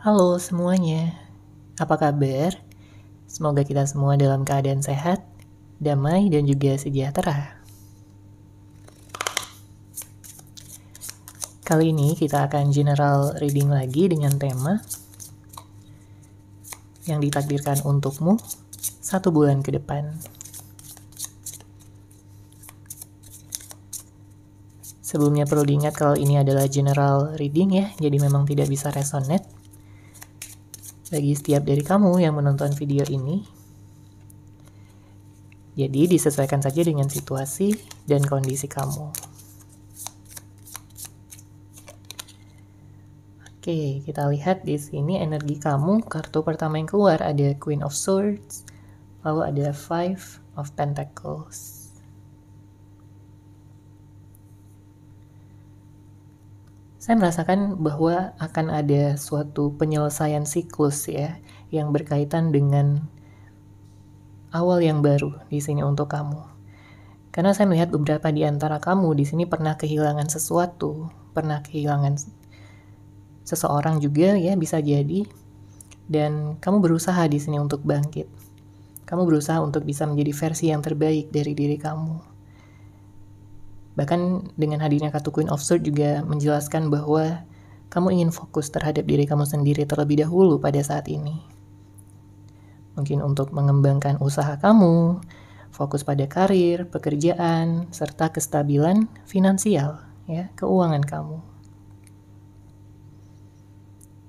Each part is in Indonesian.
Halo semuanya, apa kabar? Semoga kita semua dalam keadaan sehat, damai, dan juga sejahtera. Kali ini kita akan general reading lagi dengan tema yang ditakdirkan untukmu 1 bulan ke depan. Sebelumnya perlu diingat kalau ini adalah general reading ya, jadi memang tidak bisa resonate bagi setiap dari kamu yang menonton video ini. Jadi disesuaikan saja dengan situasi dan kondisi kamu. Oke, kita lihat di sini energi kamu. Kartu pertama yang keluar ada Queen of Swords, lalu ada Five of Pentacles. Saya merasakan bahwa akan ada suatu penyelesaian siklus ya, yang berkaitan dengan awal yang baru di sini untuk kamu. Karena saya melihat beberapa di antara kamu di sini pernah kehilangan sesuatu, pernah kehilangan seseorang juga ya, bisa jadi. Dan kamu berusaha di sini untuk bangkit. Kamu berusaha untuk bisa menjadi versi yang terbaik dari diri kamu. Bahkan dengan hadirnya kartu Queen of Swords juga menjelaskan bahwa kamu ingin fokus terhadap diri kamu sendiri terlebih dahulu pada saat ini. Mungkin untuk mengembangkan usaha kamu, fokus pada karir, pekerjaan, serta kestabilan finansial, ya, keuangan kamu.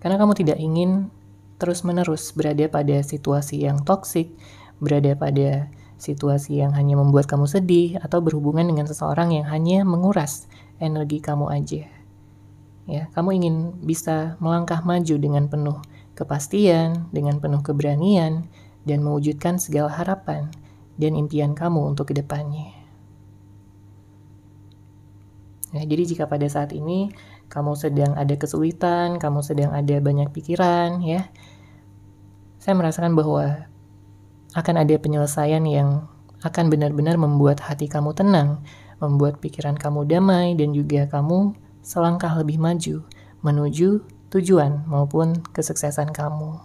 Karena kamu tidak ingin terus-menerus berada pada situasi yang toksik, berada pada situasi yang hanya membuat kamu sedih, atau berhubungan dengan seseorang yang hanya menguras energi kamu aja. Ya, kamu ingin bisa melangkah maju dengan penuh kepastian, dengan penuh keberanian, dan mewujudkan segala harapan dan impian kamu untuk kedepannya. Ya, jadi jika pada saat ini kamu sedang ada kesulitan, kamu sedang ada banyak pikiran, ya, saya merasakan bahwa akan ada penyelesaian yang akan benar-benar membuat hati kamu tenang, membuat pikiran kamu damai, dan juga kamu selangkah lebih maju menuju tujuan maupun kesuksesan kamu.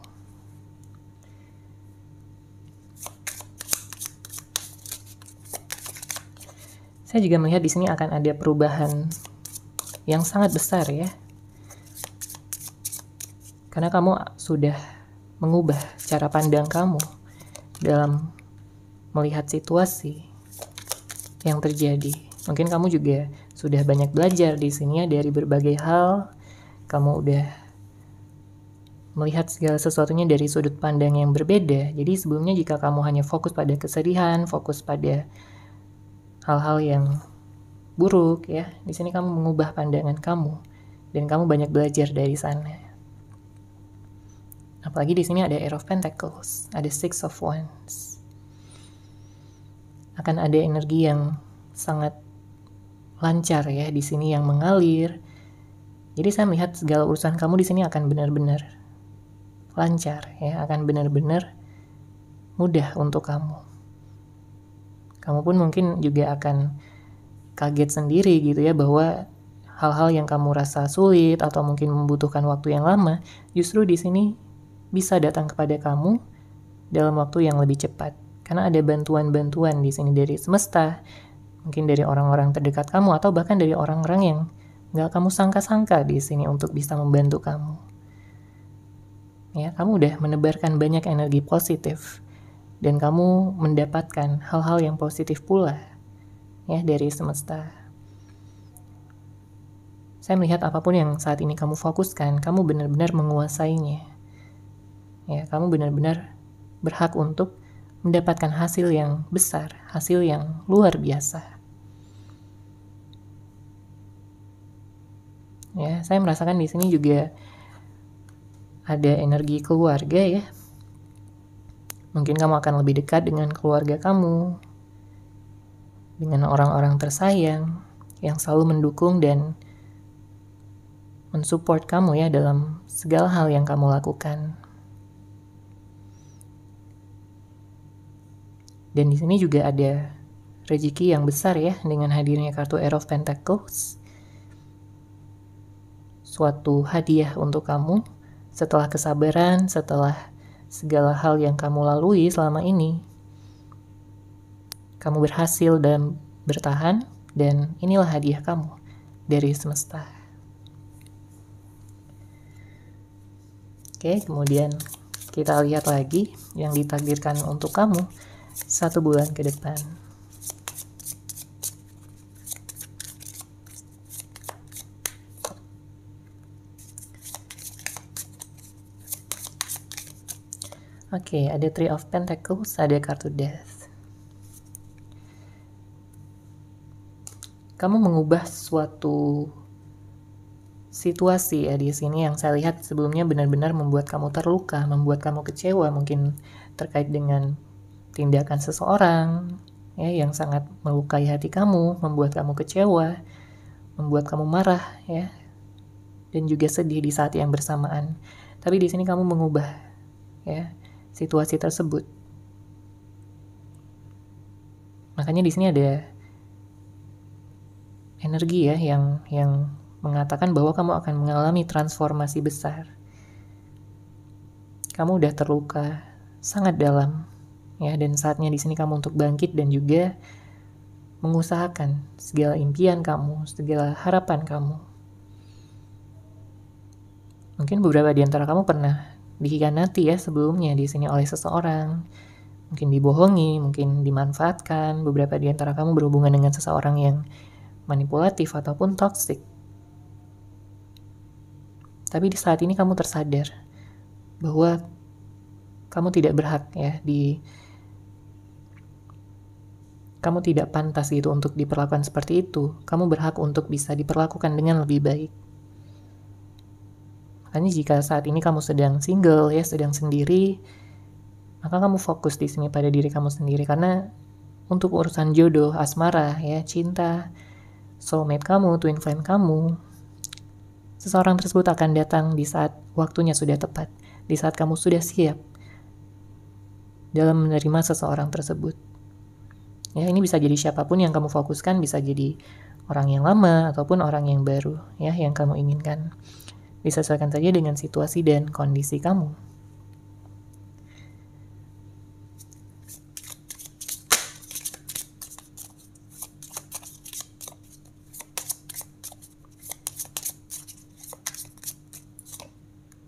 Saya juga melihat di sini akan ada perubahan yang sangat besar ya. Karena kamu sudah mengubah cara pandang kamu dalam melihat situasi yang terjadi. Mungkin kamu juga sudah banyak belajar di sini ya dari berbagai hal. Kamu udah melihat segala sesuatunya dari sudut pandang yang berbeda. Jadi sebelumnya jika kamu hanya fokus pada kesedihan, fokus pada hal-hal yang buruk ya, di sini kamu mengubah pandangan kamu dan kamu banyak belajar dari sana. Apalagi di sini ada Ace of Pentacles, ada Six of Wands. Akan ada energi yang sangat lancar ya di sini yang mengalir. Jadi saya melihat segala urusan kamu di sini akan benar-benar lancar ya, akan benar-benar mudah untuk kamu. Kamu pun mungkin juga akan kaget sendiri gitu ya bahwa hal-hal yang kamu rasa sulit atau mungkin membutuhkan waktu yang lama justru di sini bisa datang kepada kamu dalam waktu yang lebih cepat. Karena ada bantuan-bantuan di sini dari semesta, mungkin dari orang-orang terdekat kamu, atau bahkan dari orang-orang yang gak kamu sangka-sangka di sini untuk bisa membantu kamu. Ya, kamu udah menebarkan banyak energi positif, dan kamu mendapatkan hal-hal yang positif pula ya dari semesta. Saya melihat apapun yang saat ini kamu fokuskan, kamu benar-benar menguasainya. Ya, kamu benar-benar berhak untuk mendapatkan hasil yang besar, hasil yang luar biasa. Ya, saya merasakan di sini juga ada energi keluarga ya. Mungkin kamu akan lebih dekat dengan keluarga kamu, dengan orang-orang tersayang yang selalu mendukung dan mensupport kamu ya dalam segala hal yang kamu lakukan. Dan di sini juga ada rezeki yang besar ya dengan hadirnya kartu Ace of Pentacles. Suatu hadiah untuk kamu, Setelah kesabaran, setelah segala hal yang kamu lalui selama ini, kamu berhasil dan bertahan, dan inilah hadiah kamu dari semesta. Oke, kemudian kita lihat lagi yang ditakdirkan untuk kamu 1 bulan ke depan. Oke, ada Three of Pentacles, ada kartu Death. Kamu mengubah suatu situasi ya di sini yang saya lihat sebelumnya benar-benar membuat kamu terluka, membuat kamu kecewa, mungkin terkait dengan tindakan seseorang ya yang sangat melukai hati kamu, membuat kamu kecewa, membuat kamu marah ya, dan juga sedih di saat yang bersamaan. Tapi di sini kamu mengubah ya situasi tersebut. Makanya di sini ada energi ya yang mengatakan bahwa kamu akan mengalami transformasi besar. Kamu udah terluka sangat dalam ya, dan saatnya di sini kamu untuk bangkit dan juga mengusahakan segala impian kamu, segala harapan kamu. Mungkin beberapa di antara kamu pernah dikhianati ya sebelumnya di sini oleh seseorang, mungkin dibohongi, mungkin dimanfaatkan. Beberapa di antara kamu berhubungan dengan seseorang yang manipulatif ataupun toksik. Tapi di saat ini kamu tersadar bahwa kamu tidak berhak ya kamu tidak pantas gitu untuk diperlakukan seperti itu. Kamu berhak untuk bisa diperlakukan dengan lebih baik. Makanya jika saat ini kamu sedang single ya, sedang sendiri, maka kamu fokus di sini pada diri kamu sendiri, karena untuk urusan jodoh, asmara ya, cinta, soulmate kamu, twin flame kamu, seseorang tersebut akan datang di saat waktunya sudah tepat, di saat kamu sudah siap dalam menerima seseorang tersebut. Ya, ini bisa jadi siapapun yang kamu fokuskan, bisa jadi orang yang lama ataupun orang yang baru ya yang kamu inginkan. Disesuaikan saja dengan situasi dan kondisi kamu.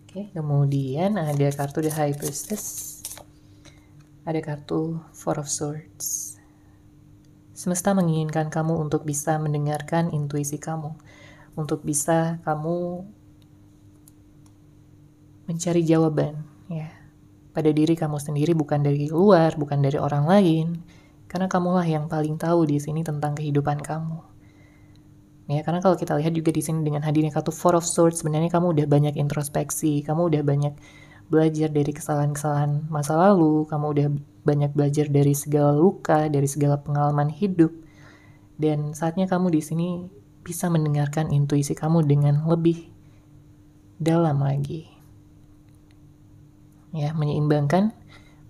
Oke, kemudian ada kartu The High Priestess. Ada kartu Four of Swords. Semesta menginginkan kamu untuk bisa mendengarkan intuisi kamu, untuk bisa kamu mencari jawaban ya pada diri kamu sendiri, bukan dari luar, bukan dari orang lain, karena kamulah yang paling tahu di sini tentang kehidupan kamu. Ya, karena kalau kita lihat juga di sini dengan hadirnya kartu Four of Swords, sebenarnya kamu udah banyak introspeksi, kamu udah banyak belajar dari kesalahan-kesalahan masa lalu, kamu udah banyak belajar dari segala luka, dari segala pengalaman hidup, dan saatnya kamu di sini bisa mendengarkan intuisi kamu dengan lebih dalam lagi. Ya, menyeimbangkan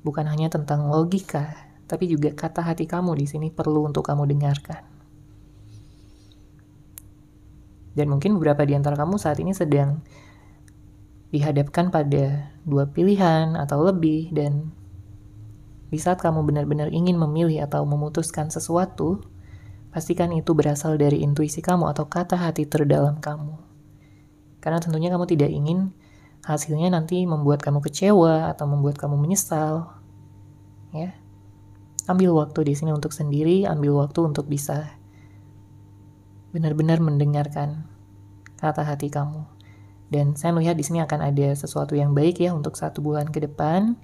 bukan hanya tentang logika, tapi juga kata hati kamu di sini perlu untuk kamu dengarkan. Dan mungkin beberapa di antara kamu saat ini sedang dihadapkan pada 2 pilihan atau lebih, dan di saat kamu benar-benar ingin memilih atau memutuskan sesuatu, pastikan itu berasal dari intuisi kamu atau kata hati terdalam kamu. Karena tentunya kamu tidak ingin hasilnya nanti membuat kamu kecewa atau membuat kamu menyesal. Ya. Ambil waktu di sini untuk sendiri, ambil waktu untuk bisa benar-benar mendengarkan kata hati kamu. Dan saya melihat di sini akan ada sesuatu yang baik ya untuk 1 bulan ke depan.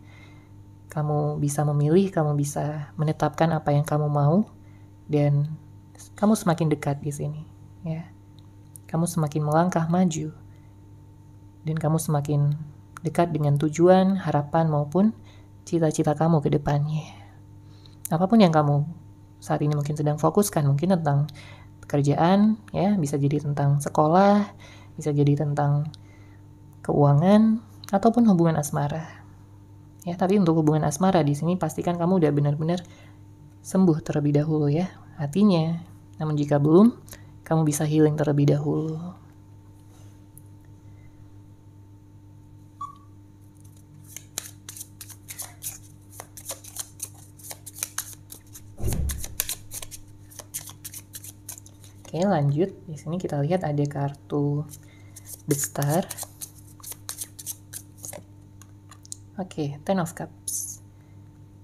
Kamu bisa memilih, kamu bisa menetapkan apa yang kamu mau, dan kamu semakin dekat di sini. Ya. Kamu semakin melangkah maju. Dan kamu semakin dekat dengan tujuan, harapan, maupun cita-cita kamu ke depannya. Apapun yang kamu saat ini mungkin sedang fokuskan, mungkin tentang pekerjaan, ya, bisa jadi tentang sekolah, bisa jadi tentang keuangan, ataupun hubungan asmara. Ya, tapi untuk hubungan asmara di sini pastikan kamu udah benar-benar sembuh terlebih dahulu ya hatinya. Namun jika belum, kamu bisa healing terlebih dahulu. Oke, lanjut. Di sini kita lihat ada kartu The Star. Oke, Ten of Cups.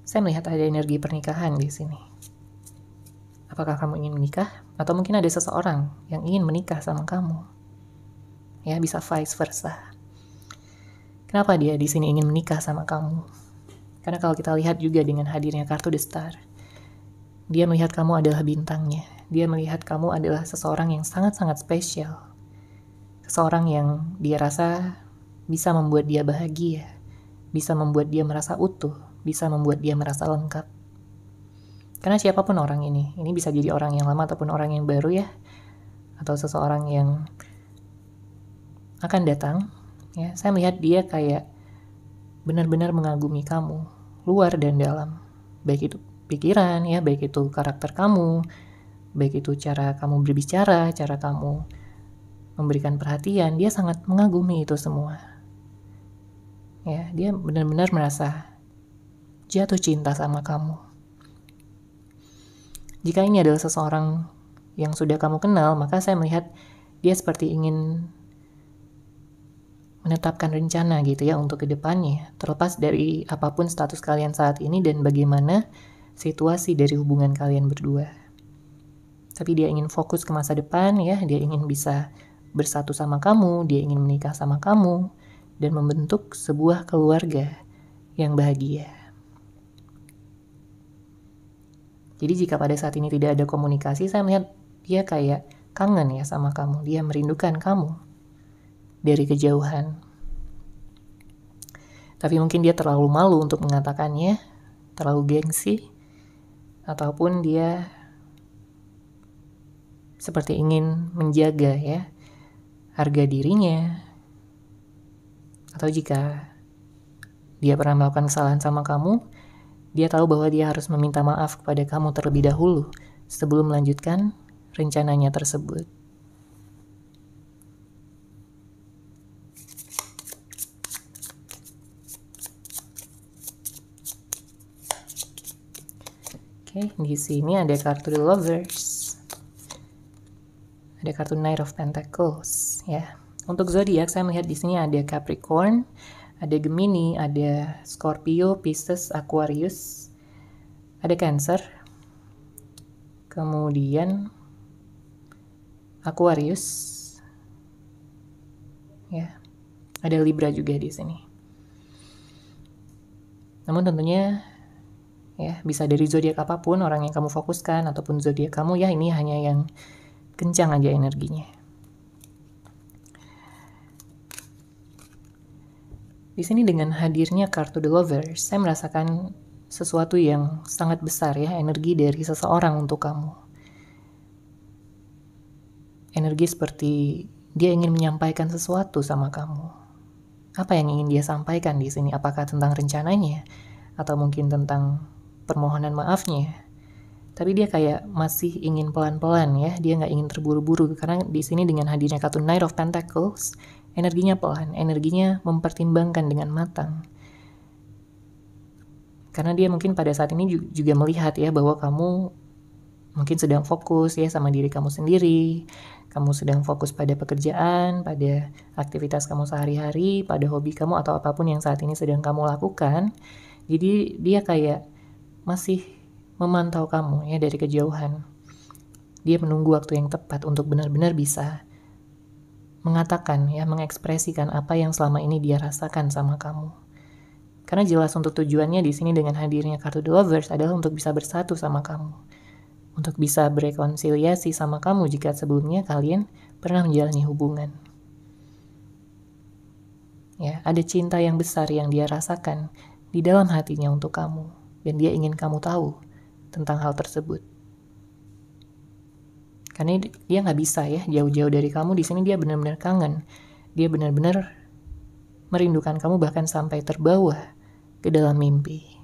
Saya melihat ada energi pernikahan di sini. Apakah kamu ingin menikah? Atau mungkin ada seseorang yang ingin menikah sama kamu. Ya, bisa vice versa. Kenapa dia di sini ingin menikah sama kamu? Karena kalau kita lihat juga dengan hadirnya kartu The Star, dia melihat kamu adalah bintangnya. Dia melihat kamu adalah seseorang yang sangat-sangat spesial. Seseorang yang dia rasa bisa membuat dia bahagia, bisa membuat dia merasa utuh, bisa membuat dia merasa lengkap. Karena siapapun orang ini bisa jadi orang yang lama ataupun orang yang baru ya, atau seseorang yang akan datang, ya, saya melihat dia kayak benar-benar mengagumi kamu, luar dan dalam. Baik itu pikiran ya, baik itu karakter kamu, baik itu cara kamu berbicara, cara kamu memberikan perhatian, dia sangat mengagumi itu semua. Ya, dia benar-benar merasa jatuh cinta sama kamu. Jika ini adalah seseorang yang sudah kamu kenal, maka saya melihat dia seperti ingin menetapkan rencana gitu ya untuk kedepannya, terlepas dari apapun status kalian saat ini dan bagaimana situasi dari hubungan kalian berdua. Tapi dia ingin fokus ke masa depan ya, dia ingin bisa bersatu sama kamu, dia ingin menikah sama kamu, dan membentuk sebuah keluarga yang bahagia. Jadi jika pada saat ini tidak ada komunikasi, saya melihat dia kayak kangen ya sama kamu, dia merindukan kamu dari kejauhan. Tapi mungkin dia terlalu malu untuk mengatakannya, terlalu gengsi, ataupun dia seperti ingin menjaga ya harga dirinya, atau jika dia pernah melakukan kesalahan sama kamu, dia tahu bahwa dia harus meminta maaf kepada kamu terlebih dahulu sebelum melanjutkan rencananya tersebut. Oke, di sini ada kartu The Lovers. Ada kartu Knight of Pentacles ya. Untuk zodiak saya melihat di sini ada Capricorn, ada Gemini, ada Scorpio, Pisces, Aquarius, ada Cancer, kemudian Aquarius, ya, ada Libra juga di sini. Namun tentunya ya bisa dari zodiak apapun orang yang kamu fokuskan ataupun zodiak kamu ya, ini hanya yang kencang aja energinya. Di sini dengan hadirnya kartu The Lovers, saya merasakan sesuatu yang sangat besar ya, energi dari seseorang untuk kamu. Energi seperti dia ingin menyampaikan sesuatu sama kamu. Apa yang ingin dia sampaikan di sini? Apakah tentang rencananya atau mungkin tentang permohonan maafnya? Tapi dia kayak masih ingin pelan-pelan ya, dia nggak ingin terburu-buru, karena di sini dengan hadirnya kartu Knight of Pentacles, energinya pelan, energinya mempertimbangkan dengan matang. Karena dia mungkin pada saat ini juga melihat ya bahwa kamu mungkin sedang fokus ya sama diri kamu sendiri, kamu sedang fokus pada pekerjaan, pada aktivitas kamu sehari-hari, pada hobi kamu atau apapun yang saat ini sedang kamu lakukan. Jadi dia kayak masih memantau kamu ya dari kejauhan. Dia menunggu waktu yang tepat untuk benar-benar bisa mengatakan ya, mengekspresikan apa yang selama ini dia rasakan sama kamu. Karena jelas untuk tujuannya di sini dengan hadirnya kartu The Lovers adalah untuk bisa bersatu sama kamu. Untuk bisa berekonsiliasi sama kamu jika sebelumnya kalian pernah menjalani hubungan. Ya, ada cinta yang besar yang dia rasakan di dalam hatinya untuk kamu, dan dia ingin kamu tahu tentang hal tersebut. Karena dia nggak bisa ya jauh-jauh dari kamu. Di sini dia benar-benar kangen. Dia benar-benar merindukan kamu, bahkan sampai terbawa ke dalam mimpi.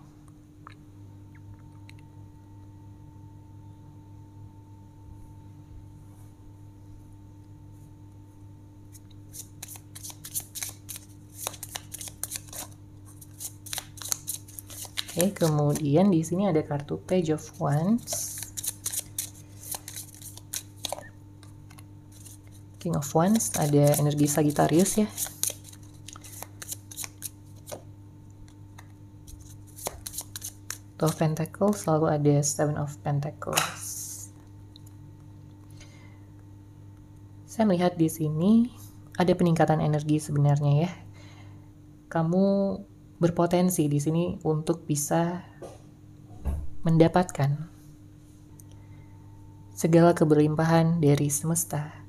Oke, kemudian di sini ada kartu Page of Wands. King of Wands, ada energi Sagittarius ya. Two of Pentacles, lalu ada Seven of Pentacles. Saya melihat di sini ada peningkatan energi sebenarnya ya. Kamu berpotensi di sini untuk bisa mendapatkan segala keberlimpahan dari semesta.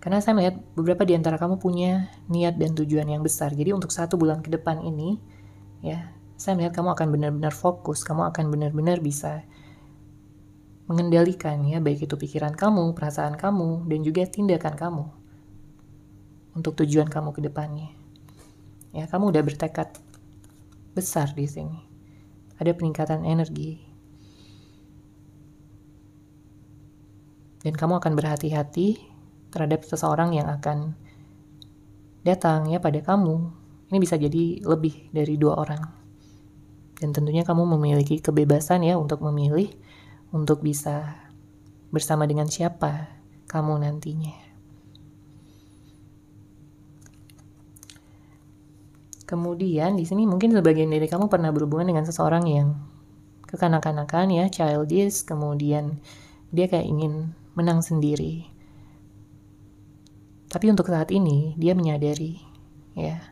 Karena saya melihat beberapa di antara kamu punya niat dan tujuan yang besar. Jadi untuk 1 bulan ke depan ini, ya, saya melihat kamu akan benar-benar fokus, kamu akan benar-benar bisa mengendalikan ya, baik itu pikiran kamu, perasaan kamu, dan juga tindakan kamu untuk tujuan kamu ke depannya. Ya, kamu udah bertekad besar di sini. Ada peningkatan energi. Dan kamu akan berhati-hati terhadap seseorang yang akan datang ya pada kamu. Ini bisa jadi lebih dari 2 orang. Dan tentunya kamu memiliki kebebasan ya untuk memilih untuk bisa bersama dengan siapa kamu nantinya. Kemudian di sini mungkin sebagian dari kamu pernah berhubungan dengan seseorang yang kekanak-kanakan ya, childish, kemudian dia kayak ingin menang sendiri. Tapi untuk saat ini, dia menyadari ya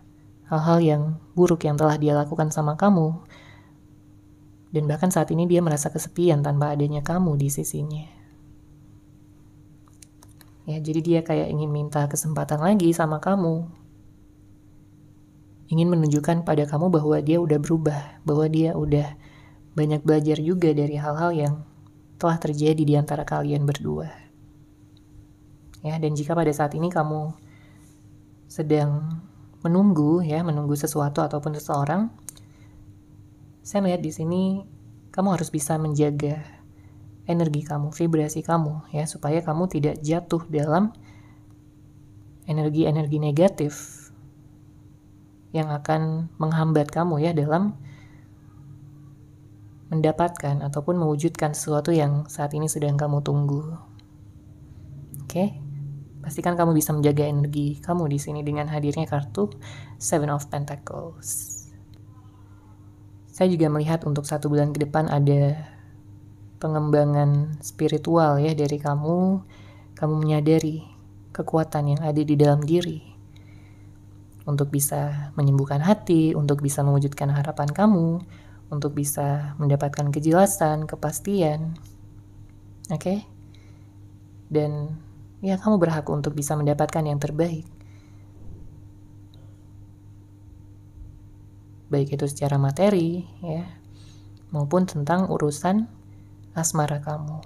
hal-hal yang buruk yang telah dia lakukan sama kamu. Dan bahkan saat ini dia merasa kesepian tanpa adanya kamu di sisinya. Ya, jadi dia kayak ingin minta kesempatan lagi sama kamu. Ingin menunjukkan pada kamu bahwa dia udah berubah, bahwa dia udah banyak belajar juga dari hal-hal yang telah terjadi di antara kalian berdua. Ya, dan jika pada saat ini kamu sedang menunggu sesuatu ataupun seseorang, saya melihat di sini kamu harus bisa menjaga energi kamu, vibrasi kamu ya, supaya kamu tidak jatuh dalam energi-energi negatif yang akan menghambat kamu ya dalam mendapatkan ataupun mewujudkan sesuatu yang saat ini sedang kamu tunggu. Oke? Pastikan kamu bisa menjaga energi kamu di sini dengan hadirnya kartu Seven of Pentacles. Saya juga melihat untuk 1 bulan ke depan ada pengembangan spiritual ya dari kamu. Kamu menyadari kekuatan yang ada di dalam diri untuk bisa menyembuhkan hati, untuk bisa mewujudkan harapan kamu, untuk bisa mendapatkan kejelasan, kepastian. Oke? Dan ya, kamu berhak untuk bisa mendapatkan yang terbaik. Baik itu secara materi, ya, maupun tentang urusan asmara kamu.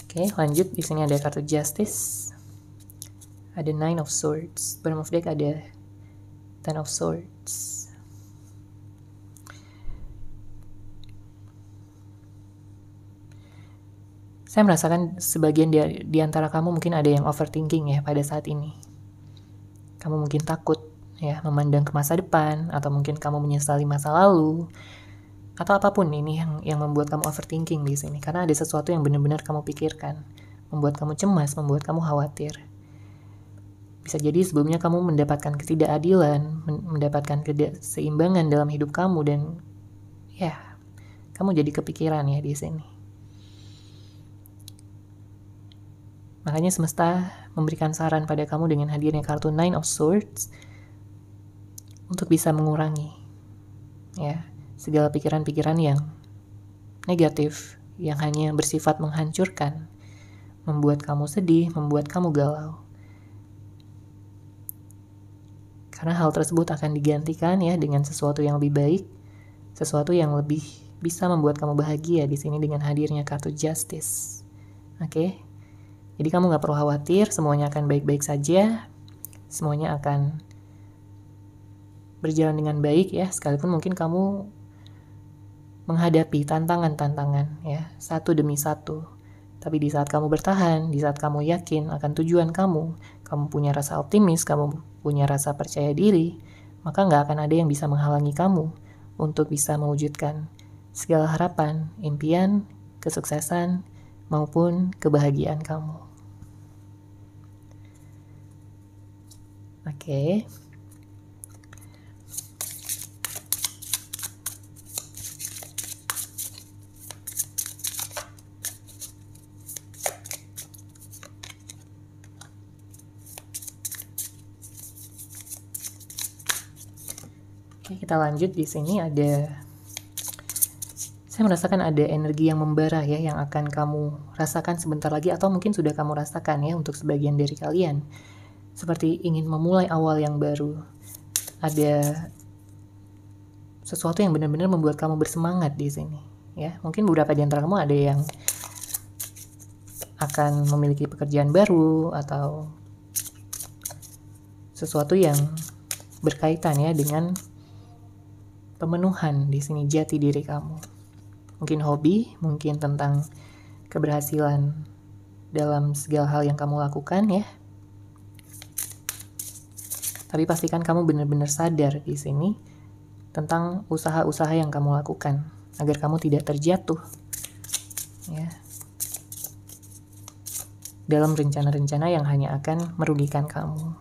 Oke, lanjut. Di sini ada kartu Justice. Ada Nine of Swords. Bottom of deck ada Ten of Swords. Saya merasakan sebagian di antara kamu mungkin ada yang overthinking ya pada saat ini. Kamu mungkin takut ya memandang ke masa depan, atau mungkin kamu menyesali masa lalu, atau apapun ini yang membuat kamu overthinking di sini, karena ada sesuatu yang benar-benar kamu pikirkan, membuat kamu cemas, membuat kamu khawatir. Bisa jadi sebelumnya kamu mendapatkan ketidakadilan, mendapatkan keseimbangan dalam hidup kamu, dan ya kamu jadi kepikiran ya di sini. Makanya semesta memberikan saran pada kamu dengan hadirnya kartu Nine of Swords untuk bisa mengurangi ya segala pikiran-pikiran yang negatif, yang hanya bersifat menghancurkan, membuat kamu sedih, membuat kamu galau. Karena hal tersebut akan digantikan ya dengan sesuatu yang lebih baik, sesuatu yang lebih bisa membuat kamu bahagia di sini dengan hadirnya kartu Justice. Oke? Jadi kamu gak perlu khawatir, semuanya akan baik-baik saja, semuanya akan berjalan dengan baik ya, sekalipun mungkin kamu menghadapi tantangan-tantangan ya, satu demi satu. Tapi di saat kamu bertahan, di saat kamu yakin akan tujuan kamu punya rasa optimis, kamu punya rasa percaya diri, maka gak akan ada yang bisa menghalangi kamu untuk bisa mewujudkan segala harapan, impian, kesuksesan, maupun kebahagiaan kamu. Oke. Oke, kita lanjut. Di sini saya merasakan ada energi yang membara ya, yang akan kamu rasakan sebentar lagi, atau mungkin sudah kamu rasakan ya untuk sebagian dari kalian. Seperti ingin memulai awal yang baru. Ada sesuatu yang benar-benar membuat kamu bersemangat di sini ya. Mungkin beberapa di antara kamu ada yang akan memiliki pekerjaan baru atau sesuatu yang berkaitan ya dengan pemenuhan di sini jati diri kamu. Mungkin hobi, mungkin tentang keberhasilan dalam segala hal yang kamu lakukan ya. Tapi pastikan kamu benar-benar sadar di sini tentang usaha-usaha yang kamu lakukan agar kamu tidak terjatuh ya dalam rencana-rencana yang hanya akan merugikan kamu.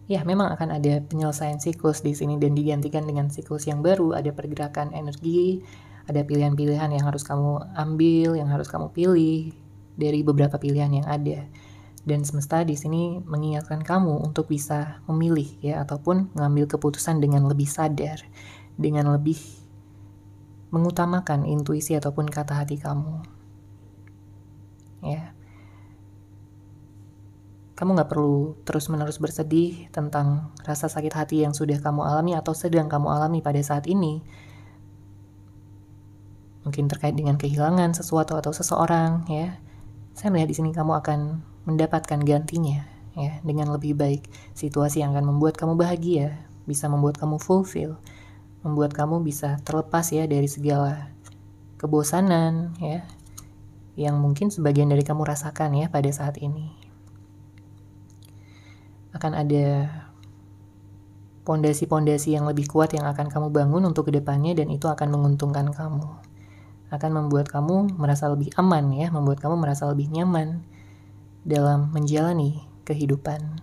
Ya, memang akan ada penyelesaian siklus di sini dan digantikan dengan siklus yang baru. Ada pergerakan energi, ada pilihan-pilihan yang harus kamu ambil, yang harus kamu pilih dari beberapa pilihan yang ada. Dan semesta di sini mengingatkan kamu untuk bisa memilih ya, ataupun mengambil keputusan dengan lebih sadar, dengan lebih mengutamakan intuisi ataupun kata hati kamu. Ya. Kamu gak perlu terus-menerus bersedih tentang rasa sakit hati yang sudah kamu alami atau sedang kamu alami pada saat ini. Mungkin terkait dengan kehilangan sesuatu atau seseorang ya. Saya melihat di sini kamu akan mendapatkan gantinya ya dengan lebih baik. Situasi yang akan membuat kamu bahagia, bisa membuat kamu fulfill, membuat kamu bisa terlepas ya dari segala kebosanan ya yang mungkin sebagian dari kamu rasakan ya pada saat ini. Akan ada pondasi-pondasi yang lebih kuat yang akan kamu bangun untuk kedepannya, dan itu akan menguntungkan kamu. Akan membuat kamu merasa lebih aman ya, membuat kamu merasa lebih nyaman dalam menjalani kehidupan.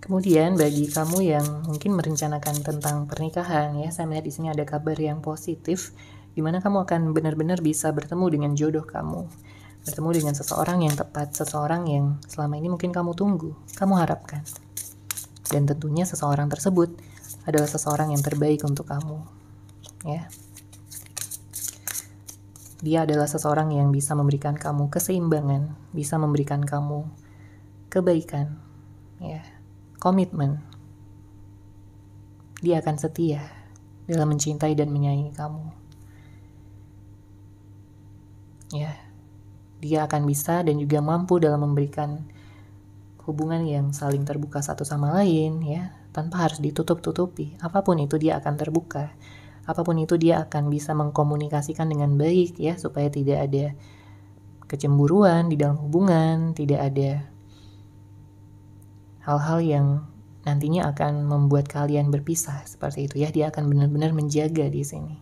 Kemudian bagi kamu yang mungkin merencanakan tentang pernikahan ya, saya melihat di sini ada kabar yang positif, di mana kamu akan benar-benar bisa bertemu dengan jodoh kamu, bertemu dengan seseorang yang tepat, seseorang yang selama ini mungkin kamu tunggu, kamu harapkan, dan tentunya seseorang tersebut adalah seseorang yang terbaik untuk kamu, ya. Dia adalah seseorang yang bisa memberikan kamu keseimbangan, bisa memberikan kamu kebaikan, ya. Komitmen. Dia akan setia dalam mencintai dan menyayangi kamu. Ya, dia akan bisa dan juga mampu dalam memberikan hubungan yang saling terbuka satu sama lain, ya, tanpa harus ditutup-tutupi. Apapun itu dia akan terbuka. Apapun itu dia akan bisa mengkomunikasikan dengan baik, ya, supaya tidak ada kecemburuan di dalam hubungan, tidak ada hal-hal yang nantinya akan membuat kalian berpisah seperti itu ya. Dia akan benar-benar menjaga di sini.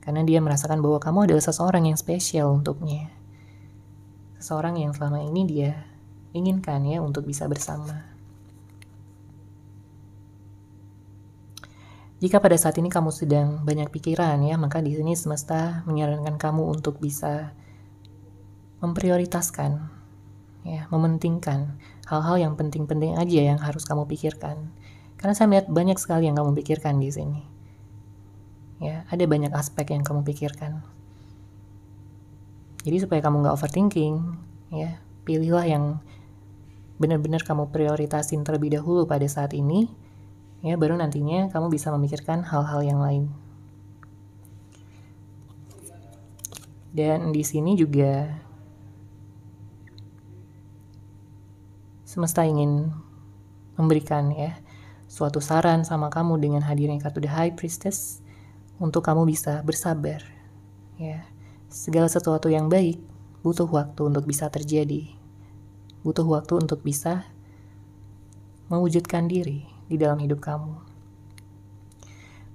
Karena dia merasakan bahwa kamu adalah seseorang yang spesial untuknya. Seseorang yang selama ini dia inginkan ya untuk bisa bersama. Jika pada saat ini kamu sedang banyak pikiran ya, maka di sini semesta menyarankan kamu untuk bisa memprioritaskan ya, mementingkan hal-hal yang penting-penting aja yang harus kamu pikirkan. Karena saya melihat banyak sekali yang kamu pikirkan di sini. Ya, ada banyak aspek yang kamu pikirkan. Jadi supaya kamu nggak overthinking, ya, pilihlah yang benar-benar kamu prioritasin terlebih dahulu pada saat ini, ya, baru nantinya kamu bisa memikirkan hal-hal yang lain. Dan di sini juga semesta ingin memberikan ya suatu saran sama kamu dengan hadirnya kartu The High Priestess untuk kamu bisa bersabar. Ya, segala sesuatu yang baik butuh waktu untuk bisa terjadi. Butuh waktu untuk bisa mewujudkan diri di dalam hidup kamu.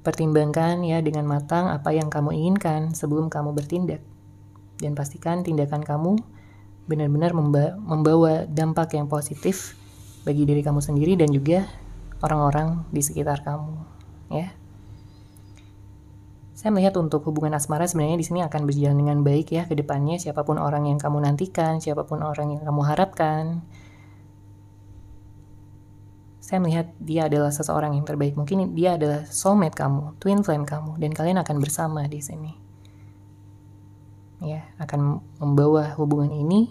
Pertimbangkan ya dengan matang apa yang kamu inginkan sebelum kamu bertindak. Dan pastikan tindakan kamu benar-benar membawa dampak yang positif bagi diri kamu sendiri dan juga orang-orang di sekitar kamu, ya. Saya melihat untuk hubungan asmara sebenarnya di sini akan berjalan dengan baik ya ke depannya, siapapun orang yang kamu nantikan, siapapun orang yang kamu harapkan. Saya melihat dia adalah seseorang yang terbaik. Mungkin dia adalah soulmate kamu, twin flame kamu, dan kalian akan bersama di sini. Ya, akan membawa hubungan ini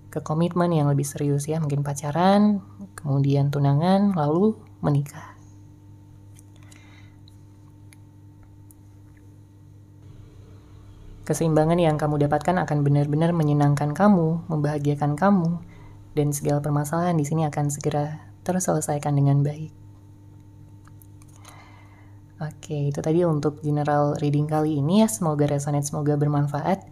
ke komitmen yang lebih serius ya, mungkin pacaran, kemudian tunangan, lalu menikah. Keseimbangan yang kamu dapatkan akan benar-benar menyenangkan kamu, membahagiakan kamu, dan segala permasalahan di sini akan segera terselesaikan dengan baik. Oke, itu tadi untuk general reading kali ini ya. Semoga resonate, semoga bermanfaat.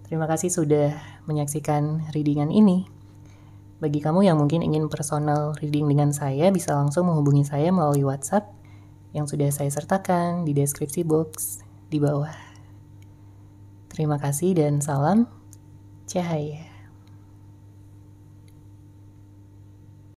Terima kasih sudah menyaksikan readingan ini. Bagi kamu yang mungkin ingin personal reading dengan saya, bisa langsung menghubungi saya melalui WhatsApp yang sudah saya sertakan di deskripsi box di bawah. Terima kasih dan salam cahaya.